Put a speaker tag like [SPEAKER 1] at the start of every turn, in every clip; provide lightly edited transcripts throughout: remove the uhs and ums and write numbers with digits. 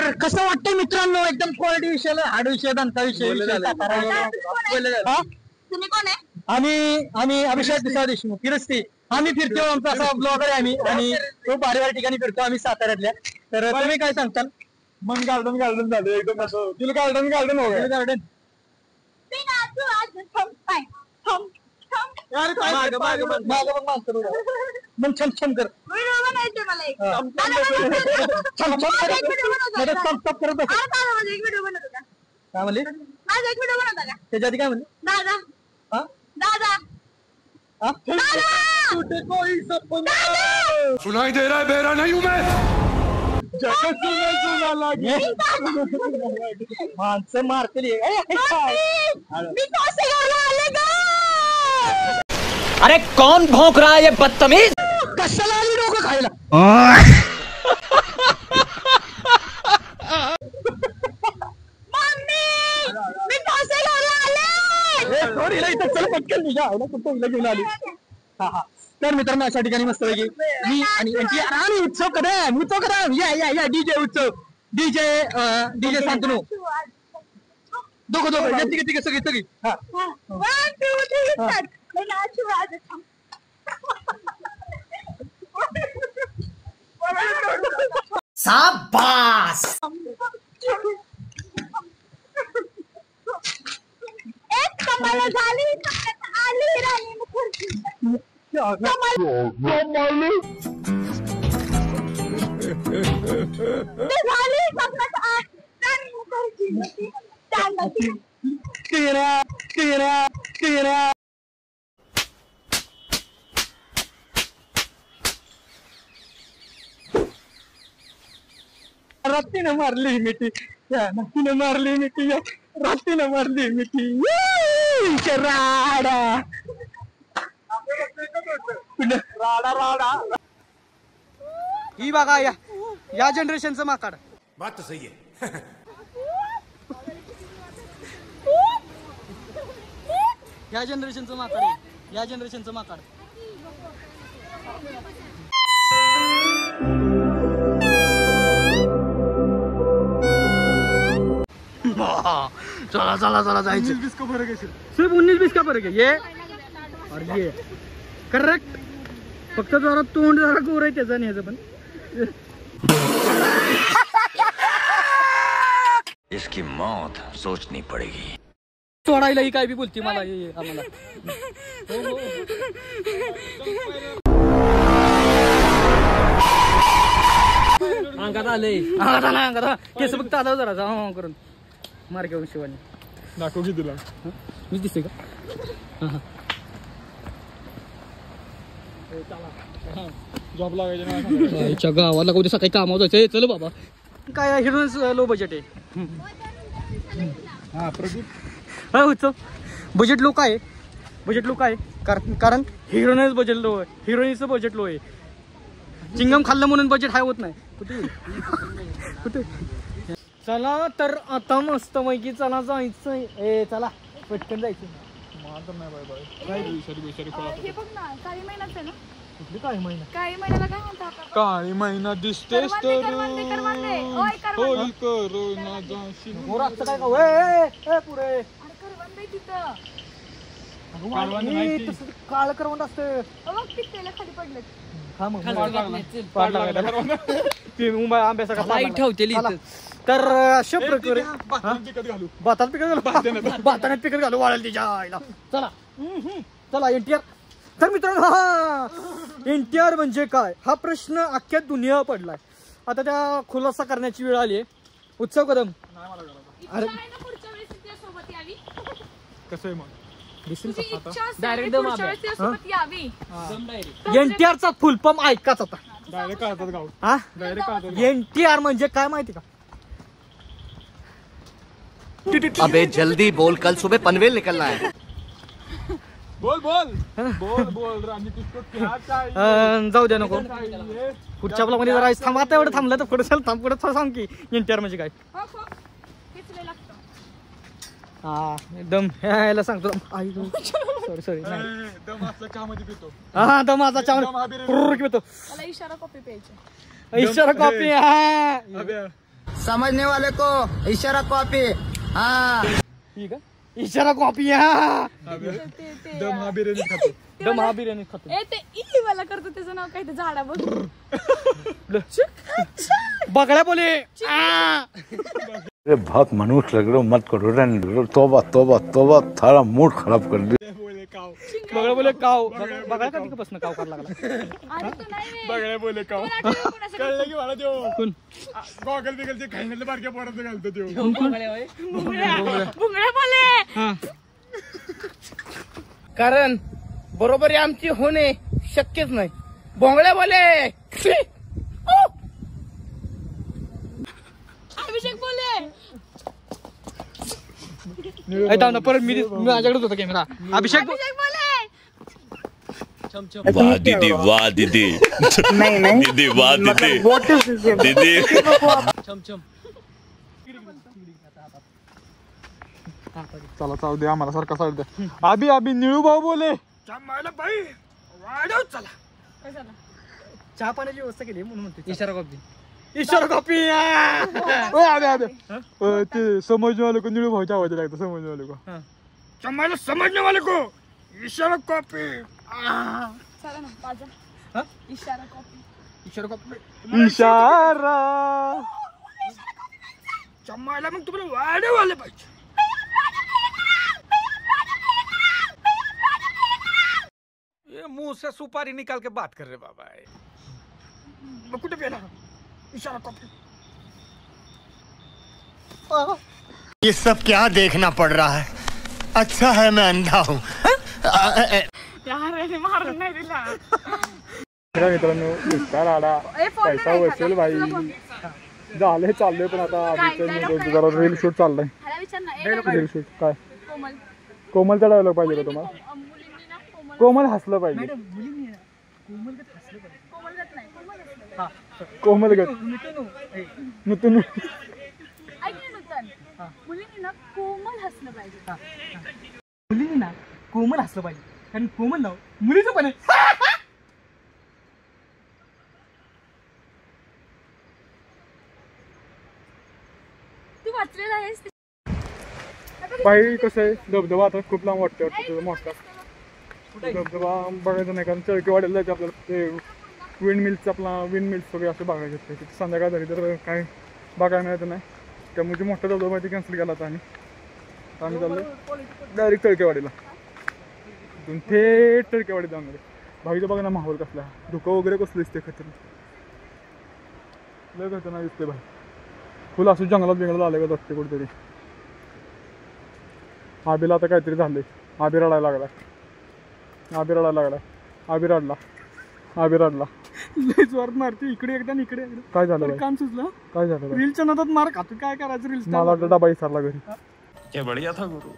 [SPEAKER 1] तर कसं वाटतंय मित्रांनो, एकदम क्वालिटी विषय, हार्ड विषय, दंता विषय.
[SPEAKER 2] तुम्ही कोण आहे?
[SPEAKER 1] आम्ही अभिषेक देशमुख फिरस्ती. आम्ही फिरतो, आमचा असा ब्लॉगर आहे आम्ही, आणि खूप भारी भारी ठिकाणी फिरतो आम्ही साताऱ्यातल्या. तर तुम्ही काय सांगताल?
[SPEAKER 3] मन गार्डन झालं एकदम असं. तिला गार्डन हो गया.
[SPEAKER 1] गार्डन मग छम छम कर,
[SPEAKER 2] व्हिडिओ बनायचे मला एक.
[SPEAKER 1] छम छम
[SPEAKER 2] माझा एक व्हिडिओ बनवता का?
[SPEAKER 1] टप टप करत बस.
[SPEAKER 2] माझा एक व्हिडिओ बनवता का?
[SPEAKER 1] काय म्हणले?
[SPEAKER 2] माझा एक व्हिडिओ बनवता का?
[SPEAKER 1] त्याच्या आधी काय म्हणले?
[SPEAKER 2] दादा
[SPEAKER 1] हा
[SPEAKER 2] दादा
[SPEAKER 1] हा
[SPEAKER 3] टूटे कोई सपना
[SPEAKER 4] सुनाई दे रहा है, बेरा नहीं हूं मैं.
[SPEAKER 3] जगत सुना लागे.
[SPEAKER 1] माणसं मारतील.
[SPEAKER 2] मी कौशल्याला आले ग.
[SPEAKER 5] अरे कौन भौंक रहा है ये बदतमीज?
[SPEAKER 1] कशाला आली डोकं खायला?
[SPEAKER 2] मम्मी मी कौशल्याला आले.
[SPEAKER 1] थोडीला इथं चल पटकन निघा. कुठं हिला घेऊन आली? हा हा. तर मित्रांनो, अशा ठिकाणी मस्त पैकी मी आणि उत्सव करा या डीजे उत्सव, डीजे सांगतो दोघं तिघे सगळी. हा
[SPEAKER 2] 1 2 3 स्टार्ट.
[SPEAKER 5] शाबाश.
[SPEAKER 2] एक कमाल झाली, आली राणी मुखर्जी. झाली स्वप्नात राणी मुखर्जी.
[SPEAKER 1] रात्रीनं मारली मिठी, नक्कीनं मारली मिठी, रात्रीनं मारली मिठी. राडा
[SPEAKER 6] ही बघा या जनरेशनचं माकाड.
[SPEAKER 4] बात तो सही है.
[SPEAKER 6] या जनरेशनचं माकाड आहे, या जनरेशनचं माकाड. चला जायचं.
[SPEAKER 3] 19-20 का फरक है
[SPEAKER 6] सिर्फ 19-20 का फरक आहे. ये और ये करेक्ट. फक्त जरा तोंड जरा गोर आहे त्याचं आणि ह्याचं पण.
[SPEAKER 5] इसकी मौत सोचनी पड़ेगी.
[SPEAKER 6] सोडायला ही काय बी बोलती मला आम्हाला. अंगात आलं केस बघता आलं जरा जा करून मार घेऊन शिवानी.
[SPEAKER 3] दाखव की तुला
[SPEAKER 6] मी दिसते का?
[SPEAKER 3] जॉब लागायच्या
[SPEAKER 6] गावाला कधी सकाळी कामावर जायचंय. चल बाबा. काय हिरोईन्स लो बजेट आहे.
[SPEAKER 3] हा प्रदीप
[SPEAKER 6] उत्सव बजेट लो काय कारण हिरोईनच बजेट लो आहे. हिरोईनचं बजेट लो आहे. चिंगम खाल्लं म्हणून बजेट हाय होत नाही. कुठे चला तर आता मस्त पैकी चला जायचंय. चला पटकन जायचं.
[SPEAKER 2] हे बघ ना, काही महिन्यात आहे ना.
[SPEAKER 6] कुठली काही महिना?
[SPEAKER 2] काही महिन्याला काय म्हणतात?
[SPEAKER 3] काही महिना दिसतेस तर होळी करू ना जाशील.
[SPEAKER 6] मोराचं काय का पुरे
[SPEAKER 2] करवंद तिथं
[SPEAKER 6] काळ करवंद असतं.
[SPEAKER 2] खाली पडले.
[SPEAKER 6] मुंबई आंब्यासाठी ठेवतेली. तर अशा प्रकारे भातात पिकत घालू वाळेल तिच्या आईला. चला एनटीआर. तर मित्रांनो, एनटीआर म्हणजे काय हा प्रश्न अख्ख्या दुनिया पडलाय. आता त्या खुलासा करण्याची वेळ आली आहे. उत्सव कदम. अरे
[SPEAKER 3] कसं आहे मग?
[SPEAKER 6] एनटीआरचा फुल फॉर्म ऐकाच आता.
[SPEAKER 3] डायरेक्ट काढतात गाव.
[SPEAKER 6] हा
[SPEAKER 3] डायरेक्ट
[SPEAKER 6] एनटीआर म्हणजे काय माहिती का?
[SPEAKER 5] अबे जल्दी बोल, कल सुबह पनवेल निकलना है.
[SPEAKER 3] बोल राणी तुझको क्या चाहिए.
[SPEAKER 6] जाऊ द्या नको. पुढच्या ब्लॉग मध्ये जरा थांब. आता एवढं थांबलं तर पुढे थांब. पुढे थोडं सांग की एनटीआर म्हणजे काय. हा एकदम ह्याला सांगतो. सॉरी हा दमाचा चहा पितो.
[SPEAKER 2] इशारा कॉपी प्यायची.
[SPEAKER 6] इशारा कॉपी.
[SPEAKER 7] समझने वाले को इशारा कॉपी। हाँ
[SPEAKER 6] ठीक आहे इशारा कॉपी हा
[SPEAKER 3] दम हा बिर्याणी खातो.
[SPEAKER 6] दम हा बिर्याणी खातो.
[SPEAKER 2] ए ते ई वाला करतो त्याचं नाव काय ते झाडा बघ.
[SPEAKER 6] बगड्या बोले
[SPEAKER 8] अरे बहुत मनुष्य लग रहे हो, मत करो रे, तोबा तोबा तोबा, थारा मूड खराब कर दिया.
[SPEAKER 6] बगड्या बोले काव. बगड्या कधी बसणं काव करायला लागला.
[SPEAKER 2] अरे तू नाही रे.
[SPEAKER 3] बघायला बोले का
[SPEAKER 2] कोण आठवलं कोणाचं?
[SPEAKER 3] कळलं की मला देऊ
[SPEAKER 6] कोण?
[SPEAKER 3] गॉगल बिगलचे खायला बारक्या पोरात घालतो देऊ.
[SPEAKER 2] भुंगळ्या बोले.
[SPEAKER 7] कारण बरोबरी आमची होणे शक्यच नाही. भोंगड्या बोले.
[SPEAKER 2] अभिषेक बोले.
[SPEAKER 6] परत मी माझ्याकडेच होता कॅमेरा. अभिषेक
[SPEAKER 2] अभिषेक बोले.
[SPEAKER 9] वाह दीदी वाह दीदी दीदी वाह दीदी दीदी
[SPEAKER 3] चला चालू दे आम्हाला सारखा चालू द्या. अभि अभि निळू भाऊ बोले बाई वाढव चला.
[SPEAKER 6] चहा पाण्याची व्यवस्था केली म्हणून म्हणते इशारा कॉपी. इशारा कॉपी
[SPEAKER 3] अबे अबे ते समजने वाले को निळू भाऊच्या आवाज लागतो. समजने वाले को चम्माला समजने वाले को इशारा कॉपी.
[SPEAKER 2] चला ना वाजा. इशारा कॉपी.
[SPEAKER 6] इशारा कॉपी.
[SPEAKER 3] इशारा चम्माला मग तुम्हाला वाढव आले पाहिजे.
[SPEAKER 4] ये मुंह से सुपारी निकाल के बात कर रहे बाबा.
[SPEAKER 3] मग कुठे गेला इशारा कॉपी.
[SPEAKER 10] ये सब क्या देखना पड़ रहा है. अच्छा है मैं अंधा हूँ.
[SPEAKER 2] यार याने मारून नाही दिला.
[SPEAKER 3] मित्रांनो नुसता राडा पैसा वसूल भाई झाले चाललंय. पण आता जरा रील शूट चाललंय.
[SPEAKER 2] ह्याला विचार ना.
[SPEAKER 3] रील शूट काय
[SPEAKER 2] कोमल.
[SPEAKER 3] कोमलचा डायलॉग पाहिजे का तुम्हाला.
[SPEAKER 2] मुलींनी ना कोमल.
[SPEAKER 3] कोमल हसलं पाहिजे.
[SPEAKER 2] कोमलगत नाही. कोमल
[SPEAKER 3] कोमलगत नूतन.
[SPEAKER 2] ऐक ना नूतन. मुलींनी ना कोमल हसलं पाहिजे.
[SPEAKER 6] मुलींनी ना कोमल असलं पाहिजे. कारण कोमल नाव मुलीचं पण आहे.
[SPEAKER 2] तू वाचलेला आहेस.
[SPEAKER 3] बाई कसं आहे धबधबा आता खूप लांब वाटतं तुझं मोठा धबधबा बघायचं नाही. कारण चळकेवाड्याला जायचं आपल्याला. ते विंड मिल्स वगैरे असं बघायचं असतं. तिथे संध्याकाळ झाली तर काय बघायला मिळायचं नाही. त्यामुळे जे मोठा धबधबा आहे ते कॅन्सल केला होता. आम्ही चाललो डायरेक्ट चळकेवाडीला. थेट चळकेवाडीत जाणार आहे. भाईचं बघा ना माहोल कसला. धुकं वगैरे कसलं दिसते खतरनाक. लय खतरनाक दिसते भाई. फुल असं जंगलात आले का वाटते कुठेतरी. आबीला आता काहीतरी झालंय. आबी रडायला लागला. आबी रडला.
[SPEAKER 6] लय जोरात मारते. इकडे एकदा इकडे एकदा.
[SPEAKER 3] काय झालं बाई?
[SPEAKER 6] काम सुचलं.
[SPEAKER 3] काय झालं?
[SPEAKER 6] रीलच्या नादात मार खातो. काय करायचं रील्स.
[SPEAKER 3] मला वाटलं डबा विसरला घरी.
[SPEAKER 9] क्या बढ़िया था गुरु.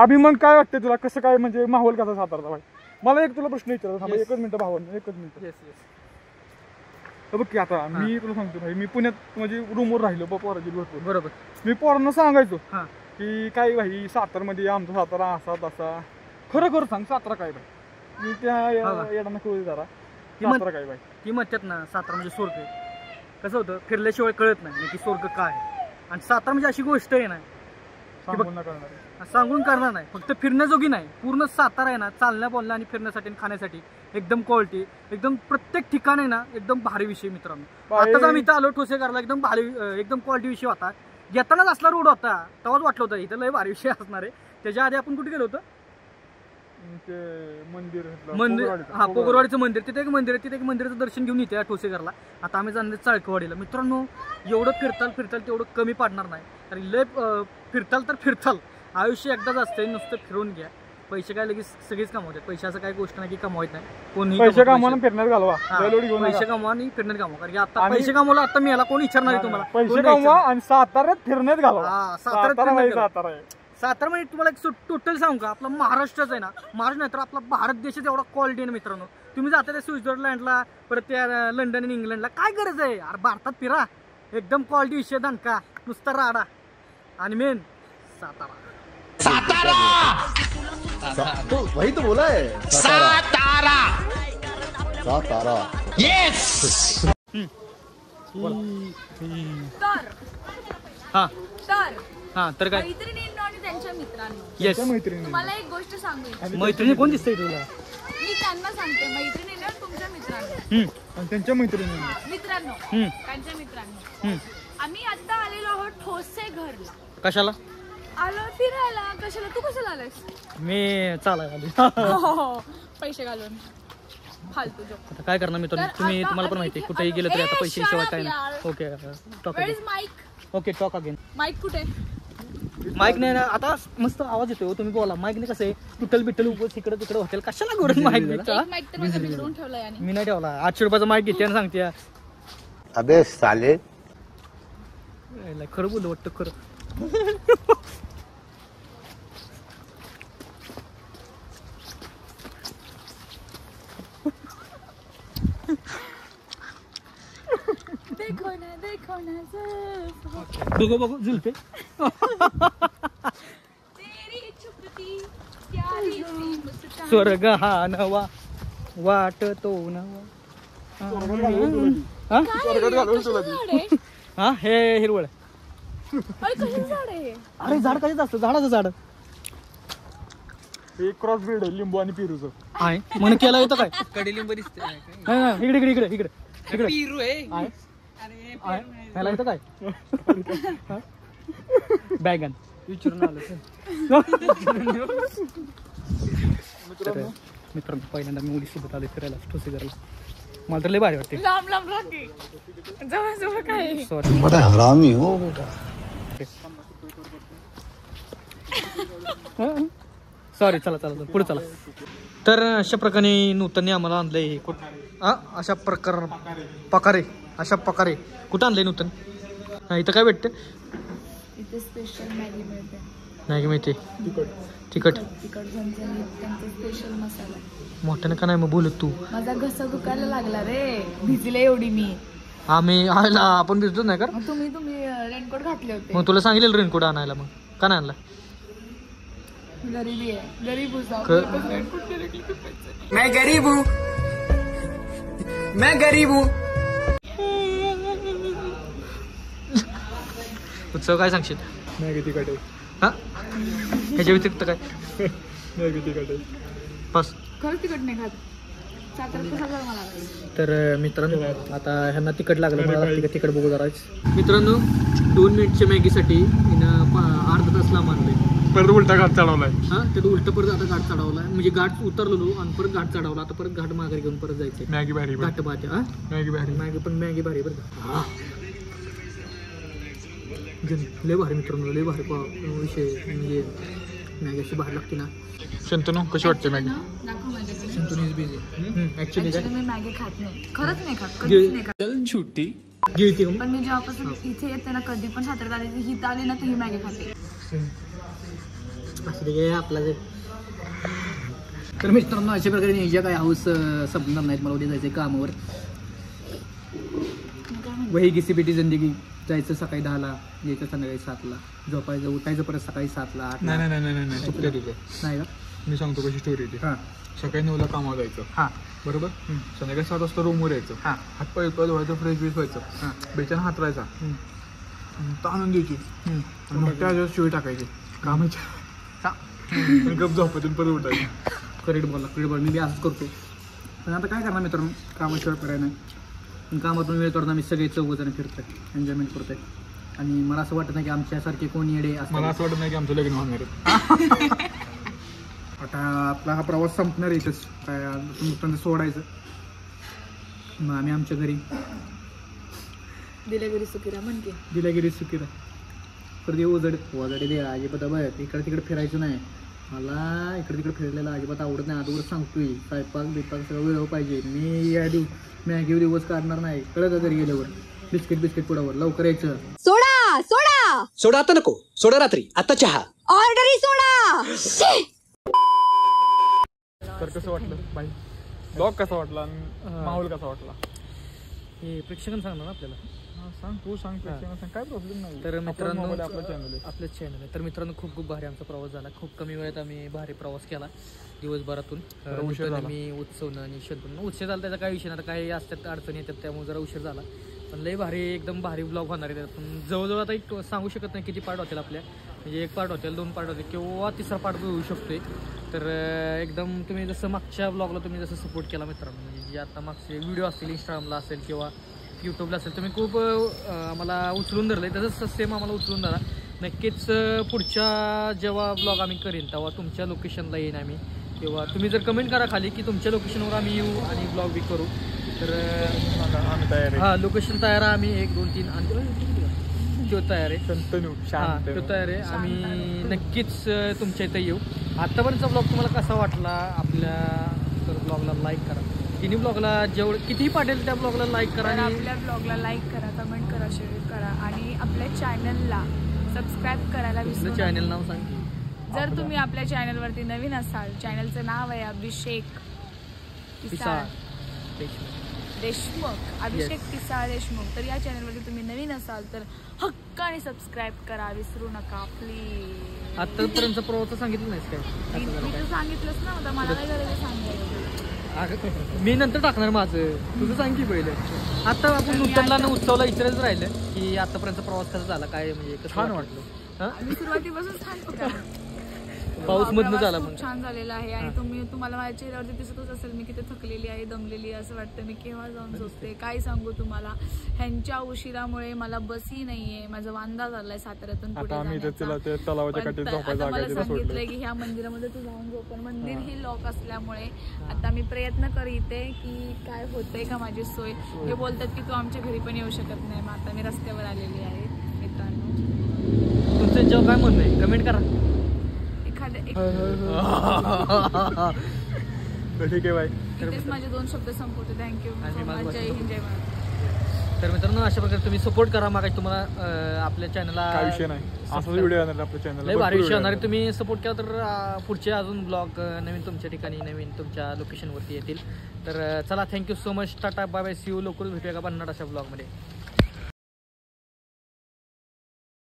[SPEAKER 3] आबी मग काय वाटतंय तुला. कसं काय म्हणजे माहोल कसा सातारचा भाई. मला एक तुला प्रश्न विचारायचा. एकच मिनिटं भावांना. एकच मिनिट. बघ की आता मी तुला सांगतो भाई. मी पुण्यात म्हणजे रूमवर राहिलो पोराची भरपूर.
[SPEAKER 6] बरोबर.
[SPEAKER 3] मी पोरांना सांगायचो
[SPEAKER 6] हा
[SPEAKER 3] की काय भाई सातारमध्ये आमचा सातारा असा तसा. खरं सांग सातारा काय भाई. मी त्या येडांना कळू जरा सातारा काय भाई.
[SPEAKER 6] ती म्हणतात ना सातारा म्हणजे स्वर्ग. कसं होतं फिरल्याशिवाय कळत नाही की स्वर्ग काय आहे. आणि सातारा म्हणजे अशी गोष्ट आहे ना सांगून करणार नाही. फक्त फिरण्याजोगी नाही. पूर्ण सातारा आहे ना चालण्या बोलण्या आणि फिरण्यासाठी आणि खाण्यासाठी एकदम क्वालिटी. एकदम प्रत्येक ठिकाण आहे ना एकदम भारी विषय मित्रांनो. आताच आम्ही इथं आलो ठोसेघरला. एकदम भारी एकदम क्वालिटी विषय होता. येतानाच असला रोड होता तेव्हाच वाटलं होतं इथं लय भारी विषय असणार आहे. त्याच्या आधी आपण कुठे गेलो होतो. मंदिर हा पोगरवाडीचं मंदिर. तिथे एक मंदिर आहे. तिथे एक मंदिराचं दर्शन घेऊन येते ठोसेघरला. आता आम्ही जाणार चाळकेवाडीला. मित्रांनो एवढं फिरताल तेवढं कमी पडणार नाही. कारण लय फिरताल. आयुष्य एकदाच असते. नुसतं फिरून घ्या. पैसे काय लगेच सगळीच कमावतात. पैशाचं काही गोष्ट नाही की कमावत नाही. कोणी
[SPEAKER 3] पैसे कमावून फिरण्यात घालवा.
[SPEAKER 6] पैसे कमवा आणि फिरण्यात कमवा. कारण की आता पैसे कमवला आता मी याला कोण विचारणार तुम्हाला.
[SPEAKER 3] पैसे कमवा आणि साताऱ्यात फिरण्यात घालवा.
[SPEAKER 6] सातारा म्हणजे तुम्हाला एक टोटल सांगू का आपला महाराष्ट्रच आहे ना. महाराष्ट्र नाही तर आपला भारत देशाचा एवढा क्वालिटी आहे ना मित्रांनो. तुम्ही जाता त्या स्वित्झर्लंडला परत त्या लंडन आणि इंग्लंडला काय गरज आहे यार. भारतात फिरा. एकदम क्वालिटी विषय दणका नुसता राडा. आणि मेन सातारा.
[SPEAKER 5] तो वही तो बोला है सातारा.
[SPEAKER 8] तारा
[SPEAKER 6] तर काय
[SPEAKER 2] मैत्रिणींनो आणि त्यांच्या मित्रांनो,
[SPEAKER 6] येस
[SPEAKER 2] मला एक गोष्ट सांगू.
[SPEAKER 6] मैत्रिणी कोण दिसतंय तुला?
[SPEAKER 2] मी त्यांना सांगते, मैत्रिणींनो आणि तुमच्या मित्रांनो,
[SPEAKER 3] आणि त्यांच्या मैत्रिणी
[SPEAKER 2] मित्रांनो त्यांच्या मित्रांनो, आम्ही आता आलेलो आहोत ठोसे घरला.
[SPEAKER 6] कशाला?
[SPEAKER 2] आलो फिरायला. कशाला? तू कशाला आलास?
[SPEAKER 6] मी चालाय
[SPEAKER 2] पैसे घालून फालतू जोक.
[SPEAKER 6] आता काय करणार मी तुम्ही तुम्हाला पण माहिती आहे कुठेही गेलं तरी आता पैसे शिवाय काय नाही. Okay talk
[SPEAKER 2] Where is mic?
[SPEAKER 6] Okay talk again.
[SPEAKER 2] Mic कुठे?
[SPEAKER 6] माईक नाही ना आता मस्त आवाज येतोय तुम्ही बोला. माईक नाही कसं आहे तुटल बिटल उगाच इकडे तिकडे होटेल कशाला करून माईक
[SPEAKER 2] माईक तर माझ्या बिघडवून ठेवला याने.
[SPEAKER 6] मी नाही ठेवला. 800 रुपयाचा माईक घेते आणि सांगते
[SPEAKER 8] अबे साले
[SPEAKER 6] खरं बोललं वाटतं खरं.
[SPEAKER 2] देखो ना
[SPEAKER 6] बघू बघू झुलते.
[SPEAKER 2] तेरी छुपती प्यारी सी मुस्कान.
[SPEAKER 6] स्वर्ग हा नवा वाटतो नवा. हा हे हिरवळ. अरे झाड कधीच असतं झाडाचं झाड
[SPEAKER 3] एक क्रॉस ब्रीड आहे लिंबू आणि पेरूचं.
[SPEAKER 6] आहे म्हणून केला येतं काय?
[SPEAKER 1] कडीलिंब दिसते
[SPEAKER 6] इकडे इकडे इकडे इकडे इकडे
[SPEAKER 1] पेरू आहे.
[SPEAKER 6] ह्याला येतं काय? बॅगन
[SPEAKER 1] विचारून आलो.
[SPEAKER 6] मित्रांनो पहिल्यांदा मी मुलीसोबत आले फिरायला ठोसे करायला. मला तर लय भारी वाटते.
[SPEAKER 2] लांब लांब राखी जवळ जवळ काय.
[SPEAKER 6] सॉरी
[SPEAKER 8] बड़ा हरामी हो बेटा.
[SPEAKER 6] सॉरी चला चला पुढे चला. तर अशा प्रकारे नूतनने आम्हाला आणलंय. अशा प्रकारे अशा प्रकारे कुठं आणलंय नूतन? इथं काय भेटतं?
[SPEAKER 2] इथे स्पेशल मॅगी मिळते.
[SPEAKER 6] मॅगी मिळते तिखट
[SPEAKER 2] झणझणीत त्यांचा स्पेशल मसाला.
[SPEAKER 6] मोठ्यानं का नाही मग बोलत तू?
[SPEAKER 2] माझा घसा दुखायला लागला रे. भिजले एवढी मी.
[SPEAKER 6] आम्ही आपण भिजतो नाही का?
[SPEAKER 2] मग तुम्ही रेनकोट घातले होते.
[SPEAKER 6] मग तुला सांगितलेलं रेनकोट आणायला मग का नाही आणला?
[SPEAKER 2] गरीबी आहे. गरीब
[SPEAKER 1] मैं गरीब हूँ. मैं गरीब हूँ.
[SPEAKER 6] उत्सव काय सांगशील?
[SPEAKER 3] मॅगी तिखट आहे.
[SPEAKER 6] हा ह्याच्या व्यतिरिक्त काय?
[SPEAKER 3] मॅगी तिखट आहे.
[SPEAKER 6] बस.
[SPEAKER 2] खरंच तिखट नाही खात. साखर कसा मला लागला.
[SPEAKER 6] तर मित्रांनो आता ह्यांना तिखट लागलं मला लागते का तिखट बघू जरा. मित्रांनो 2 मिनिटच्या मॅगीसाठी हिनं अर्धा तास लांब आणलंय.
[SPEAKER 3] परत उलटा घाट चढवलाय.
[SPEAKER 6] हा त्यात उलट परत आता घाट चढवला म्हणजे घाट उतरलो आणि परत घाट चढवला. आता परत घाट माघारी घेऊन परत जायचंय.
[SPEAKER 3] मॅगी भारी
[SPEAKER 6] घाट पाहते. हा
[SPEAKER 3] मॅगी भारी.
[SPEAKER 6] मॅगी भारी बरं का. लय भारी मित्रांनो लय भारी विषय म्हणजे मॅगी अशी भारी लागते ना.
[SPEAKER 3] शंतनू कशी वाटते मॅगी?
[SPEAKER 2] दाखव माझ्याकडे.
[SPEAKER 6] Shantanu is busy actually
[SPEAKER 2] me Maggi खात नाही. खरंच नाही खात. कधीच नाही खात.
[SPEAKER 3] छुट्टी
[SPEAKER 6] गिळते
[SPEAKER 2] पण मी जेव्हापासून इथे येते ना कधी पण साताऱ्यात आली हित आली ना तर ही मॅगी खाते.
[SPEAKER 6] असं ते आपला तर मित्रांनो अशा प्रकारे न्यायच्या काय हाऊस संपणार नाहीत. मला उद्या जायचं कामावर. वही घिसीपिटी जिंदगी. जायचं सकाळी 10ला यायचं संध्याकाळी 7ला. झोपायचं उठायचं परत सकाळी 7ला 8ला.
[SPEAKER 3] नाही चुकलं तुझं.
[SPEAKER 6] नाही का?
[SPEAKER 3] मी सांगतो कशी स्टोरी ती.
[SPEAKER 6] हां
[SPEAKER 3] सकाळी 9ला कामावर जायचं.
[SPEAKER 6] हां
[SPEAKER 3] बरोबर. संध्याकाळी 7 वाजता रूमवर यायचं.
[SPEAKER 6] हां
[SPEAKER 3] हातपाय धुवायचं फ्रेश बीस व्हायचं.
[SPEAKER 6] हां
[SPEAKER 3] बेचानं हात राहायचा ताणून द्यायची आणि मोठ्या आवाजात शिवी टाकायची कामाच्या. गप झोपातून परत उठायचं.
[SPEAKER 6] करेक्ट बोल मी बी असंच करतो. पण आता काय करणार मित्रांनो कामाशिवाय करायला नाही. पण कामातून वेळ काढून आम्ही सगळे 4 जण फिरतोय एन्जॉयमेंट करतोय. आणि मला असं वाटत नाही की आमच्यासारखे कोण येडे असतात.
[SPEAKER 3] मला असं वाटत नाही की आमचं लग्न होणार आहे.
[SPEAKER 6] आता आपला हा प्रवास संपणार आहे इथंच. काय नुकतं सोडायचं मग आम्ही आमच्या घरी.
[SPEAKER 2] दिल्यागिरी सुकिरा म्हणते.
[SPEAKER 6] दिल्यागिरी सुकिरा परत वजडे दे अजिबात. बघ इकडे तिकडे फिरायचं नाही. मला इकडे तिकडे फिरलेला अजिबात आवडत नाही. अगोदर सांगतोय स्वयंपाक बिपाक सगळं वेळ पाहिजे. मी या मॅगी दिवस काढणार नाही. कळलं घरी गेल्यावर. बिस्किट पुढावर लवकर यायचं.
[SPEAKER 5] सोडा आता नको. सोडा रात्री आता चहा.
[SPEAKER 2] ऑर्डरी सोडा.
[SPEAKER 3] तर कसं वाटलं बाई? ब्लॉग कसा वाटला आणि माहोल कसा वाटला?
[SPEAKER 6] हे प्रेक्षकांना सांगणार ना आपल्याला.
[SPEAKER 3] सांग तू सांग काय प्रोसेस नाही.
[SPEAKER 6] तर मित्रांनो
[SPEAKER 3] आपलं
[SPEAKER 6] चॅनल आहे. तर मित्रांनो खूप भारी आमचा प्रवास झाला. खूप कमी वेळात आम्ही भारी प्रवास केला दिवसभरातून. मी उत्सवनं आणि शंतून उशीर झाला त्याचा काही विषय नाही. आता काही असतात अडचणी येतात त्यामुळे जरा उशीर झाला. पण लई भारी एकदम भारी ब्लॉग होणार आहे. पण जवळजवळ आता एक सांगू शकत नाही किती पार्ट होतील आपल्या. म्हणजे 1 पार्ट होतील 2 पार्ट होतील किंवा 3रा पार्ट होऊ शकतोय. तर एकदम तुम्ही जसं मागच्या ब्लॉगला तुम्ही जसं सपोर्ट केला मित्रांनो, म्हणजे जे आता मागचे व्हिडिओ असतील इंस्टाग्रामला असेल किंवा यूट्यूबला असेल तुम्ही खूप आम्हाला उचलून धरलं आहे. तसंच सेम आम्हाला उचलून धरा. नक्कीच पुढच्या जेव्हा ब्लॉग आम्ही करेन तेव्हा तुमच्या लोकेशनला येईन आम्ही, किंवा तुम्ही जर कमेंट करा खाली की तुमच्या लोकेशनवर आम्ही येऊ आणि ब्लॉग बी करू. तर
[SPEAKER 3] आम्ही तयार आहे.
[SPEAKER 6] हां लोकेशन तयार आहे. आम्ही 1 2 3 आणि तो तयार आहे. तो तयार आहे. आम्ही नक्कीच तुमच्या इथं येऊ. आत्तापर्यंतचा ब्लॉग तुम्हाला कसा वाटला आपल्या तर ब्लॉगला लाईक करा. तिन्ही ब्लॉगला जेवढं कितीही पाठेल त्या ब्लॉगला लाईक करा. आणि
[SPEAKER 2] आपल्या ब्लॉगला लाईक करा, कमेंट करा, शेअर करा आणि आपल्या चॅनलला सबस्क्राईब करायला विसरू नका.
[SPEAKER 6] चॅनल नाव सांग.
[SPEAKER 2] जर तुम्ही आपल्या चॅनलवरती नवीन असाल, चॅनलचं नाव आहे अभिषेक देशमुख, अभिषेक पिसाळ देशमुख. तर या चॅनलवरती तुम्ही नवीन असाल तर हक्काने सबस्क्राईब करा, विसरू नका प्लीज.
[SPEAKER 6] आतापर्यंत प्रवास सांगितलं नाहीस काय?
[SPEAKER 2] मी तर सांगितलंच ना, आता मला काय गरज आहे सांगायचं.
[SPEAKER 6] मी नंतर टाकणार माझं, तुझं सांग की पहिले. आता आपण नूतनला उत्सवला विचारायचं राहिलं की आतापर्यंत प्रवास कसा झाला, काय म्हणजे कसं छान वाटलं.
[SPEAKER 2] मी सुरुवातीपासून सांगतो
[SPEAKER 6] पाऊस मधनं झाला
[SPEAKER 2] खूप छान झालेला आहे. आणि तुम्हाला माझ्या चेहऱ्यावरती दिसतच असेल मी किती थकलेली आहे, दमलेली आहे. असं वाटतं मी केव्हा जाऊन झोपते. काय सांगू तुम्हाला, ह्यांच्या उशिरामुळे मला बसही नाहीये. माझा वांदा झालाय साताऱ्यातून पुढे जाण्याचा. आता मला सांगितलंय की ह्या मंदिरामध्ये तू जाऊन झोप, पण मंदिर ही लॉक असल्यामुळे आता मी प्रयत्न करीते की काय होतंय का माझी सोय. हे बोलतात की तू आमच्या घरी पण येऊ शकत नाही. मग आता मी रस्त्यावर आलेली आहे. मित्रांनो
[SPEAKER 6] तुमचं जेव्हा काय म्हणणं आहे कमेंट करा.
[SPEAKER 3] ठीक आहे बाय.
[SPEAKER 2] इथेच माझे 2 शब्द संपवते. थँक्यू. जय हिंद, जय महाराज.
[SPEAKER 6] तर मित्रांनो अशा प्रकारे तुम्ही सपोर्ट करा. मागायची तुम्हाला आपल्या चॅनलला
[SPEAKER 3] काय विषय नाही, असा व्हिडिओ येणार आपल्या चॅनलला.
[SPEAKER 6] लय भारी विषय होणार. तुम्ही सपोर्ट केला तर पुढचे अजून ब्लॉग नवीन तुमच्या ठिकाणी नवीन तुमच्या लोकेशनवरती येतील. तर चला thank you so much. Tata bye bye. See you. लवकरच भेटूया का भन्नाट अशा ब्लॉगमध्ये.